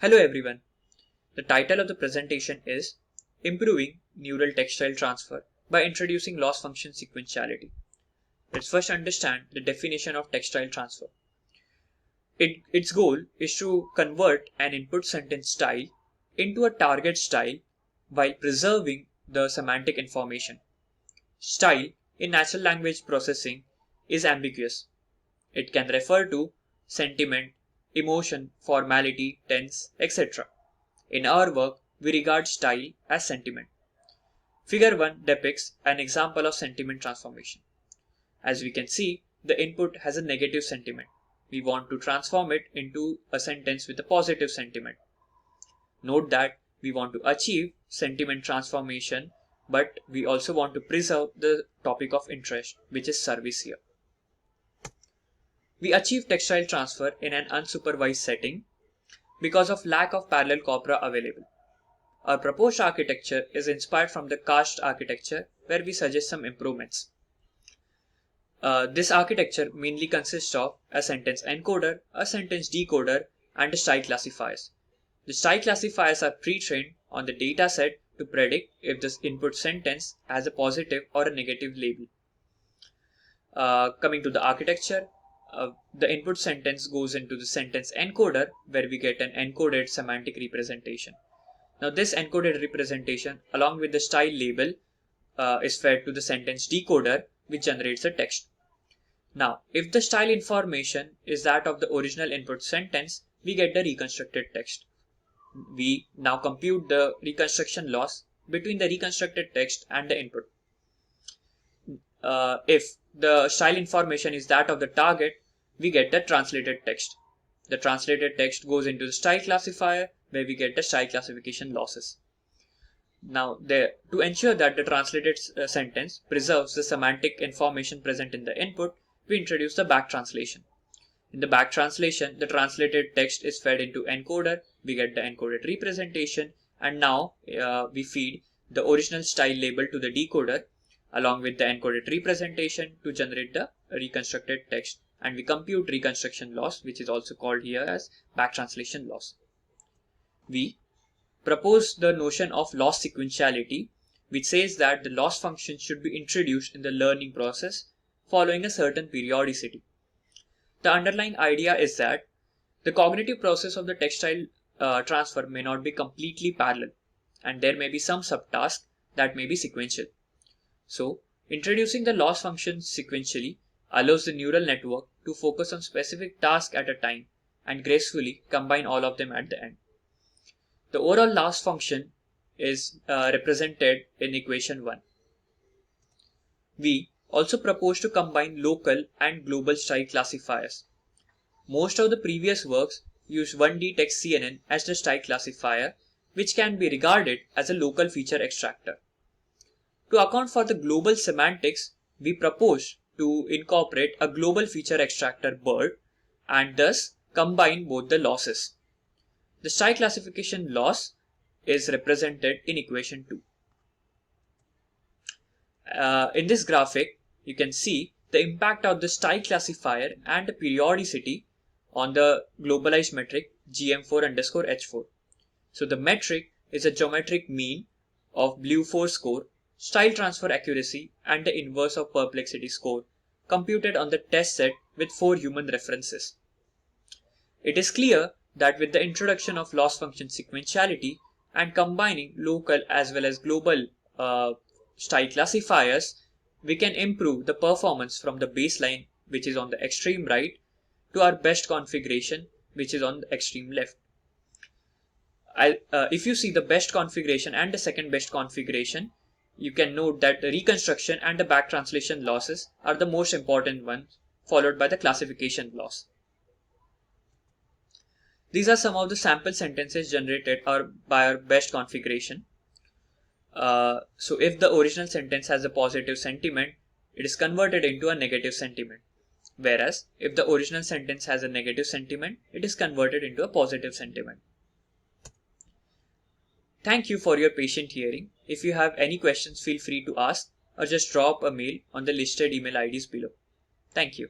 Hello everyone. The title of the presentation is Improving Neural Textile Transfer by Introducing Loss Function Sequentiality. Let's first understand the definition of textile transfer. Its goal is to convert an input sentence style into a target style while preserving the semantic information. Style in natural language processing is ambiguous. It can refer to sentiment, emotion, formality, tense, etc. In our work, we regard style as sentiment. Figure 1 depicts an example of sentiment transformation. As we can see, the input has a negative sentiment. We want to transform it into a sentence with a positive sentiment. Note that we want to achieve sentiment transformation, but we also want to preserve the topic of interest, which is service here. We achieve textile transfer in an unsupervised setting because of lack of parallel corpora available. Our proposed architecture is inspired from the cast architecture, where we suggest some improvements. This architecture mainly consists of a sentence encoder, a sentence decoder, and style classifiers. The style classifiers are pre-trained on the dataset to predict if this input sentence has a positive or a negative label. Coming to the architecture, the input sentence goes into the sentence encoder, where we get an encoded semantic representation. Now this encoded representation along with the style label is fed to the sentence decoder, which generates the text. Now if the style information is that of the original input sentence, we get the reconstructed text. We now compute the reconstruction loss between the reconstructed text and the input. If the style information is that of the target, we get the translated text. The translated text goes into the style classifier, where we get the style classification losses. Now, to ensure that the translated sentence preserves the semantic information present in the input, we introduce the back translation. In the back translation, the translated text is fed into encoder, we get the encoded representation, and now we feed the original style label to the decoder along with the encoded representation to generate the reconstructed text, and we compute reconstruction loss, which is also called here as back translation loss. We propose the notion of loss sequentiality, which says that the loss function should be introduced in the learning process following a certain periodicity. The underlying idea is that the cognitive process of the textile transfer may not be completely parallel, and there may be some subtasks that may be sequential. So, introducing the loss function sequentially allows the neural network to focus on specific tasks at a time and gracefully combine all of them at the end. The overall loss function is represented in equation 1. We also propose to combine local and global style classifiers. Most of the previous works use 1D text CNN as the style classifier, which can be regarded as a local feature extractor. To account for the global semantics, we propose to incorporate a global feature extractor BERT and thus combine both the losses. The style classification loss is represented in equation 2. In this graphic, you can see the impact of the style classifier and the periodicity on the globalized metric GM4_H4. So the metric is a geometric mean of BLEU4 score, style transfer accuracy, and the inverse of perplexity score computed on the test set with 4 human references. It is clear that with the introduction of loss function sequentiality and combining local as well as global style classifiers, we can improve the performance from the baseline, which is on the extreme right, to our best configuration, which is on the extreme left. If you see the best configuration and the second best configuration, you can note that the reconstruction and the back translation losses are the most important ones, followed by the classification loss. These are some of the sample sentences generated by our best configuration. So if the original sentence has a positive sentiment, it is converted into a negative sentiment. Whereas if the original sentence has a negative sentiment, it is converted into a positive sentiment. Thank you for your patient hearing. If you have any questions, feel free to ask or just drop a mail on the listed email IDs below. Thank you.